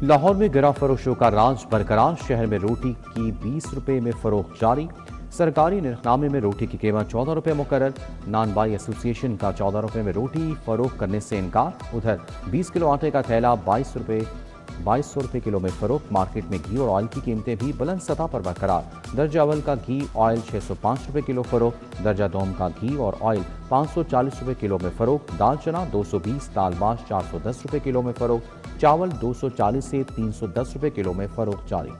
लाहौर में गिरा फरोशों का राज बरकरार। शहर में रोटी की 20 रुपए में फरोख्त जारी। सरकारी निर्खनामे में रोटी की कीमत 14 रुपए मुकर्रर। नान बाई एसोसिएशन का 14 रुपए में रोटी फरोख्त करने से इनकार। उधर 20 किलो आटे का थैला 2200 रुपए किलो में फरोख्त। मार्केट में घी और ऑयल की कीमतें भी बुलंद सतह पर बरकरार। दर्जा अव्वल का घी ऑयल 605 रुपए किलो फरोख्त। दर्जा दोम का घी और ऑयल 540 रुपए किलो में फरोख्त। दाल चना 220, दाल माश 410 रुपए किलो में फरोख्त। चावल 240 से 310 रुपए किलो में फरोख्त जारी।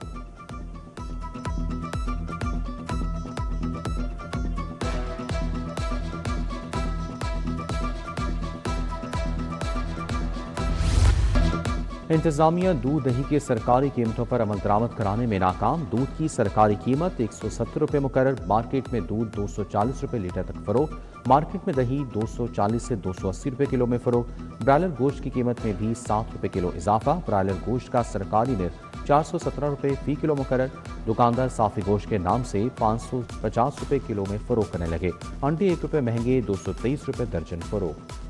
इंतजामिया दूध दही के सरकारी कीमतों पर अमल दरामद कराने में नाकाम। दूध की सरकारी कीमत 170 रुपए मुकर्रर। मार्केट में दूध 240 रुपए लीटर तक फरोख्त। मार्केट में दही 240 से 280 रुपए किलो में फरोख्त। ब्रायलर गोश्त की कीमत में भी 7 रुपए किलो इजाफा। ब्रायलर गोश्त का सरकारी निर्ख 417 रुपए फी किलो मुकर्रर। दुकानदार साफी गोश्त के नाम से 550 रुपए किलो में फरोख्त करने लगे। अंडे 1 रुपए महंगे 223 रुपए दर्जन फरोख्त।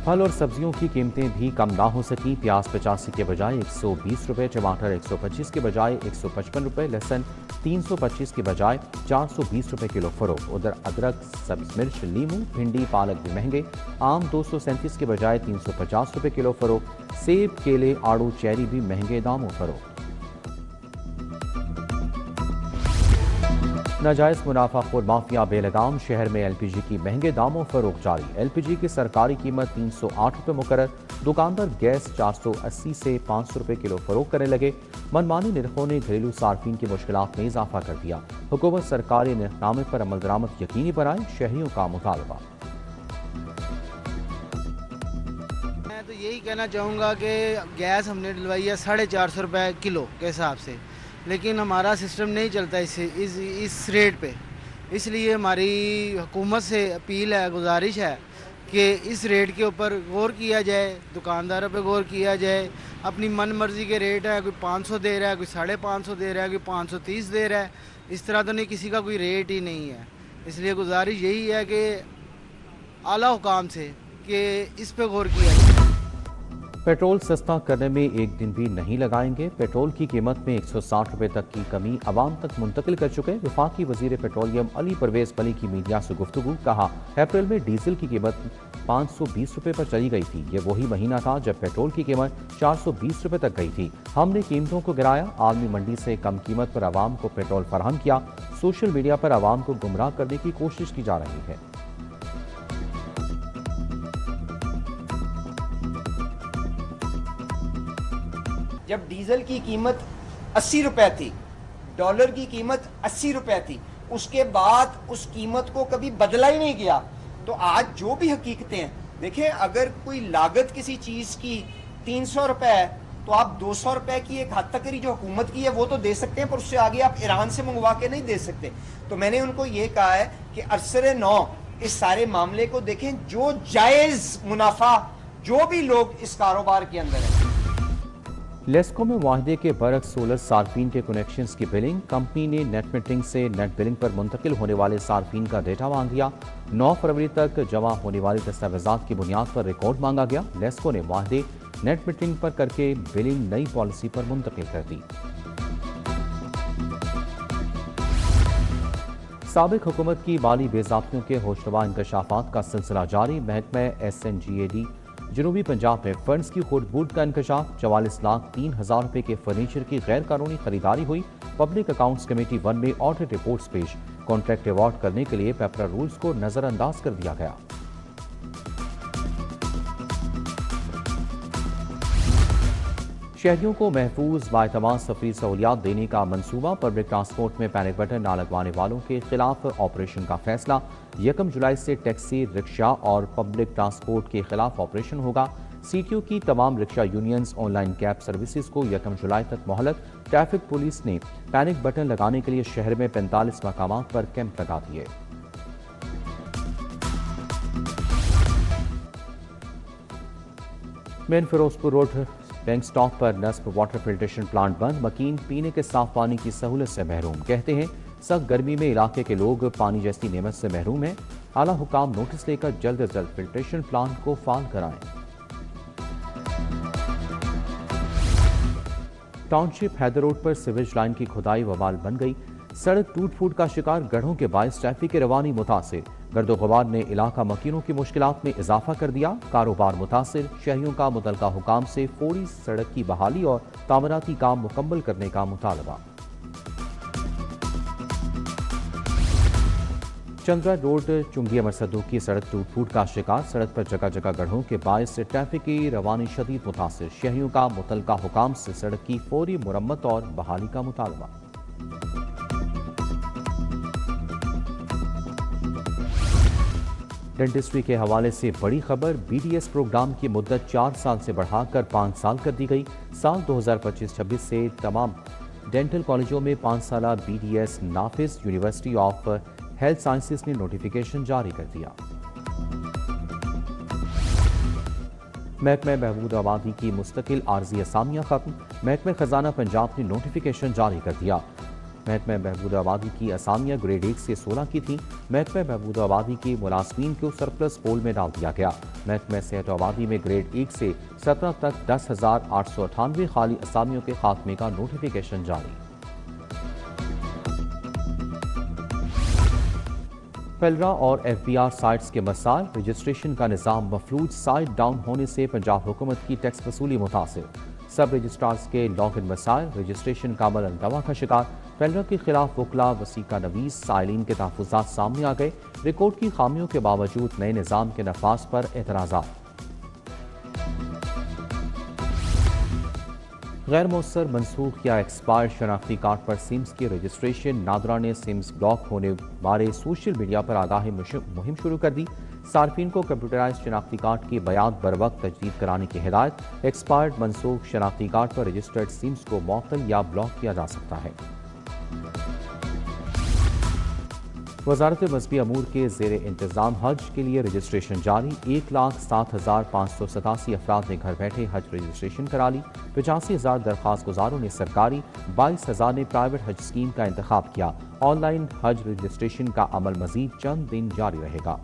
फल और सब्जियों की कीमतें भी कम ना हो सकी। प्याज 85 के बजाय 120 रुपए, टमाटर 125 के बजाय 155 रुपए, लहसुन 325 के बजाय 420 रुपए किलो फरोख्त। उधर अदरक, सब्ज मिर्च, लीमू, भिंडी, पालक भी महंगे। आम 237 के बजाय 350 रुपए किलो फरोख्त। सेब, केले, आड़ू, चेरी भी महंगे दामों फरोख्त। नाजायज मुनाफाखोर माफिया बेलगाम। शहर में एलपीजी की महंगे दामों फरोख्त जारी। एलपीजी की सरकारी कीमत 308 रुपए मुकर्रर। दुकानदार गैस 480 से 500 रुपए किलो फरोख्त करने लगे। मनमानी निर्खों ने घरेलू सार्फिन की मुश्किलात में इजाफा कर दिया। हुकूमत सरकारी निर्खनामे पर अमल दरामद यकीनी बनाए, शहरियों का मुतालबा। मैं तो यही कहना चाहूँगा कि गैस हमने डलवाई है 450 रुपये किलो के हिसाब से, लेकिन हमारा सिस्टम नहीं चलता इस रेट पे। इसलिए हमारी हुकूमत से अपील है, गुजारिश है कि इस रेट के ऊपर गौर किया जाए, दुकानदारों पे गौर किया जाए। अपनी मन मर्जी के रेट है, कोई 500 दे रहा है, कोई 550 दे रहा है, कोई 530 दे रहा है। इस तरह तो नहीं, किसी का कोई रेट ही नहीं है। इसलिए गुजारिश यही है कि आला हुकाम से कि इस पे गौर किया जाए। पेट्रोल सस्ता करने में एक दिन भी नहीं लगाएंगे। पेट्रोल की कीमत में 160 रुपए तक की कमी अवाम तक मुंतकिल कर चुके वफाकी वजीर पेट्रोलियम अली परवेज बली की मीडिया से गुफ्तगू। कहा, अप्रैल में डीजल की कीमत 520 रुपए पर चली गई थी। ये वही महीना था जब पेट्रोल की कीमत 420 रुपए तक गई थी। हमने कीमतों को गिराया, आलमी मंडी से कम कीमत पर आवाम को पेट्रोल फराहम किया। सोशल मीडिया पर आवाम को गुमराह करने की कोशिश की जा रही है। जब डीजल की कीमत 80 रुपए थी, डॉलर की कीमत 80 रुपए थी, उसके बाद उस कीमत को कभी बदला ही नहीं गया। तो आज जो भी हकीकतें हैं, देखें, अगर कोई लागत किसी चीज की 300 रुपए है तो आप 200 रुपए की एक हद तक जो हुकूमत की है वो तो दे सकते हैं, पर उससे आगे आप ईरान से मंगवा के नहीं दे सकते। तो मैंने उनको ये कहा है कि अरसरे 9 इस सारे मामले को देखें, जो जायज मुनाफा जो भी लोग इस कारोबार के अंदर है। लेस्को में वाहिदे के बरक्स सोलर सार्फिन के कनेक्शंस की बिलिंग। कंपनी ने नेट मीटरिंग से नेट बिलिंग पर मुंतकिल होने वाले सार्फिन का डेटा मांग लिया। 9 फरवरी तक जमा होने वाली दस्तावेजात की बुनियाद पर रिकॉर्ड मांगा गया। लेस्को ने वाहिदे नेट मीटरिंग पर करके बिलिंग नई पॉलिसी पर मुंतकिल कर दी। साबिक हुकूमत की माली बेज़ाब्तियों के होशरुबा इंकशाफात का सिलसिला जारी। महकमा SNGAD जनूबी पंजाब में फंड्स की खोट-बूट का इंकशाफ। 44,03,000 रुपए के फर्नीचर की गैर कानूनी खरीदारी हुई। पब्लिक अकाउंट्स कमेटी 1 में ऑडिट रिपोर्ट्स पेश। कॉन्ट्रैक्ट अवार्ड करने के लिए पेपरा रूल्स को नजरअंदाज कर दिया गया। शहरियों को महफूज बाएतमाद सफरी सहूलियात देने का मंसूबा। पब्लिक ट्रांसपोर्ट में पैनिक बटन ना लगवाने वालों के खिलाफ ऑपरेशन का फैसला। 1 जुलाई से टैक्सी, रिक्शा और पब्लिक ट्रांसपोर्ट के खिलाफ ऑपरेशन होगा। CTO की तमाम rickshaw unions online cab services को 1 जुलाई तक मोहलत। ट्रैफिक पुलिस ने पैनिक बटन लगाने के लिए शहर में 45 मकामात पर कैंप लगा दिए। Main Firozpur road bank stop पर नस्ब वाटर फिल्ट्रेशन प्लांट बंद। मकीन पीने के साफ पानी की सहूलत से महरूम। कहते हैं सख्त गर्मी में इलाके के लोग पानी जैसी नेमत से महरूम हैं। आला हुकाम नोटिस लेकर जल्द अज जल्द फिल्ट्रेशन प्लांट को फाल कराएं। टाउनशिप हैदर रोड पर सिवेज लाइन की खुदाई वबाल बन गई। सड़क टूट फूट का शिकार, गढ़ों के बायस ट्रैफिक की रवानी मुतासिर। गर्दो गुबार ने इलाका मकीनों की मुश्किलात में इजाफा कर दिया। कारोबार मुतासिर, शहरियों का मुतलका हुकाम से फौरी सड़क की बहाली और तामीराती काम मुकम्मल करने का मुतालबा। चंद्रा रोड चुंगी अमर सदूकी सड़क टूट फूट का शिकार। सड़क पर जगह जगह गढ़ों के बायस से ट्रैफिक की रवानी शदीद मुतासिर। शहरियों का मुतलका हुकाम से सड़क की फौरी मुरम्मत और बहाली का मुतालबा। डेंटिस्ट्री के हवाले से बड़ी खबर, BDS प्रोग्राम की मुद्दत 4 साल से बढ़ाकर 5 साल कर दी गई। साल 2025-26 से तमाम डेंटल कॉलेजों में 5 साला BDS नाफिज। यूनिवर्सिटी ऑफ हेल्थ साइंसेज ने नोटिफिकेशन जारी कर दिया। महकमा बहबूद आबादी की मुस्तकिल आर्जी असामियां खत्म। महकमा खजाना पंजाब ने नोटिफिकेशन जारी कर दिया। महकमा बहबूद आबादी की असामियां ग्रेड 1 से 16 की थीं। महकमा बहबूद आबादी के मुलाजमीन को सरप्लस पोल में डाल दिया गया। महकमा सेहत आबादी में ग्रेड 1 से 17 तक 10,898 खाली असामियों के खात्मे का नोटिफिकेशन जारी। पेलरा और FBR साइट्स के मसाइल, रजिस्ट्रेशन का निज़ाम मफलूज। साइट डाउन होने से पंजाब हुकूमत की टैक्स वसूली मुतासिर। सब रजिस्ट्रार्स के लॉग इन मसाइल, रजिस्ट्रेशन का अमल अल्तवा का शिकार। पेलरा के खिलाफ वकला वसीका नवीस साइलिन के तहफ़्फ़ुज़ात सामने आ गए। रिकॉर्ड की खामियों के बावजूद नए निज़ाम के नफाज पर एतराज़ात। गैर मौसर मनसूख या एक्सपायर्ड शनाख्ती कार्ड पर सिम्स की रजिस्ट्रेशन। नादरा ने सिम्स ब्लॉक होने बारे सोशल मीडिया पर आगाही मुहिम शुरू कर दी। सार्फिन को कंप्यूटराइज शनाख्ती कार्ड की बयात बर वक्त तजदीद कराने की हिदायत। एक्सपायर्ड मनसूख शनाख्ती कार्ड पर रजिस्टर्ड सिम्स को मुअत्तल या ब्लॉक किया जा सकता है। वजारत मज़हबी अमूर के ज़ेर इंतज़ाम हज के लिए रजिस्ट्रेशन जारी। 1,07,587 अफराद ने घर बैठे हज रजिस्ट्रेशन करा ली। 85,000 दरख्वास्त गुजारों ने सरकारी, 22,000 ने प्राइवेट हज स्कीम का इंतखाब किया। ऑनलाइन हज रजिस्ट्रेशन का अमल मजीद चंद दिन जारी रहेगा।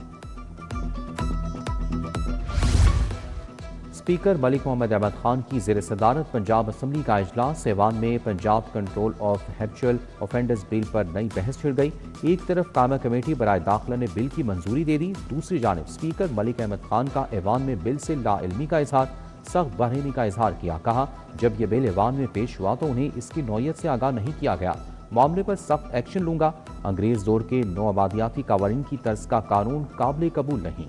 स्पीकर मलिक मोहम्मद अहमद खान की ज़ेर सदारत पंजाब असम्बली का इजलास। ऐवान में Punjab control of habitual offenders bill पर नई बहस छिड़ गई। एक तरफ कायमा कमेटी बराए दाखिला ने बिल की मंजूरी दे दी, दूसरी जानिब स्पीकर मलिक अहमद खान का ऐवान में बिल से लाइल्मी का इजहार, सख्त बरहमी का इजहार किया। कहा, जब यह बिल ऐवान में पेश हुआ तो उन्हें इसकी नौयत से आगाह नहीं किया गया। मामले पर सख्त एक्शन लूंगा। अंग्रेज दौर के नौ आबादियाती कवानीन की तर्ज का कानून काबिल कबूल नहीं।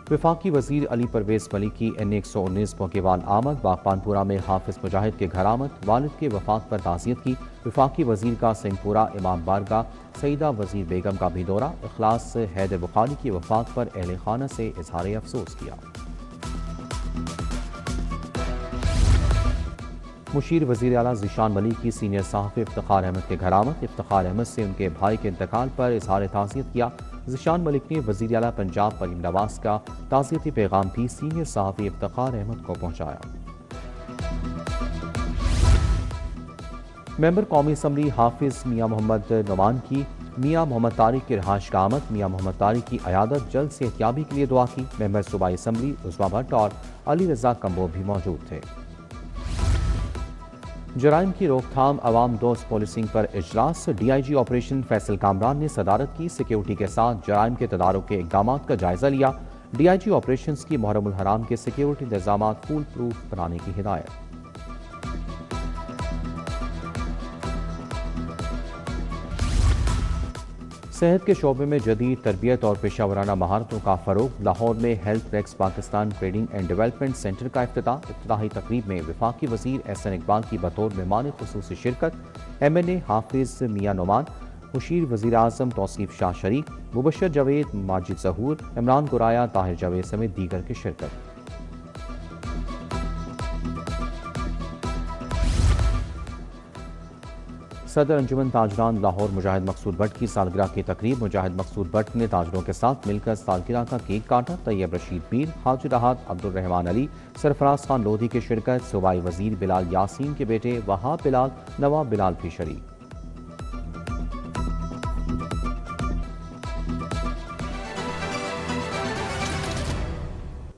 वफाकी वजीर अली परवेज मलिक की N119 मौकेवाल आमद। बागपानपुरा में हाफिज मुजाहिद के घर आमद। वालिद के वफात पर ताज़ियत की। वफाकी वजीर का सिंहपुरा इमाम बारगाह सईदा वजीर बेगम का भी दौरा। इखलास हैदर बुखारी की वफात पर अहले खाना से इजहार अफसोस किया। मुशीर वजीर आला ज़ीशान मलिक की सीनियर सहाफ़ी इफ्तिखार अहमद के घर आमद। इफ्तिखार अहमद से उनके भाई के इंतकाल पर इजहार ताज़ियत किया। ज़ीशान मलिक ने वज़ीर आला पंजाब परीम नवाज का ताज़ियती पैगाम भी सीनियर सहाफ़ी इफ्तिखार अहमद को पहुँचाया। मेंबर कौमी असम्बली हाफिज मियाँ मोहम्मद नोमान की मियाँ मोहम्मद तारिक की रिहाइश का आमद। मियाँ मोहम्मद तारिक की अयादत, जल्द सेहतियाबी के लिए दुआ की। मेंबर सूबाई असम्बली उस्मा भट्ट और अली रजा कम्बो भी मौजूद थे। जराइम की रोकथाम अवाम दोस्त पुलिसिंग पर इजलास। DIG ऑपरेशन फैसल कामरान ने सदारत की। सिक्योरिटी के साथ जराइम के तदारुक के इक़दामात का जायजा लिया। DIG ऑपरेशंस की मुहर्रमुल हराम के सिक्योरिटी इंतजामात फूल प्रूफ बनाने की हिदायत। सेहत के शोबे में जदीद तरबियत और पेशा वराना महारतों का फरोग। लाहौर में health tracks Pakistan training and development centre का इफ्तिताही तकरीब में वफाकी वजीर एहसन इकबाल की बतौर मेहमान खुसूसी शिरकत। MNA हाफिज मियाँ नोमान, मुशीर वजीर आज़म तौसीफ शाह शरीक, मुबशर जावेद, माजिद ज़हूर, इमरान गुराया, ताहिर जावेद समेत दीगर की शिरकत। सदर अंजुमन ताजरान लाहौर मुजाहिद मकसूद भट्ट की सालगिरह की तकरीब। मुजाहिद मकसूद भट्ट ने ताजरों के साथ मिलकर सालगिरह का केक काटा। तैयब रशीद मीर, हाजी राहत, अब्दुल रहमान अली, सरफराज खान लोधी की शिरकत। सूबाई वजीर बिलाल यासीन के बेटे वहाब बिलाल, नवाब बिलाल भी शरीक।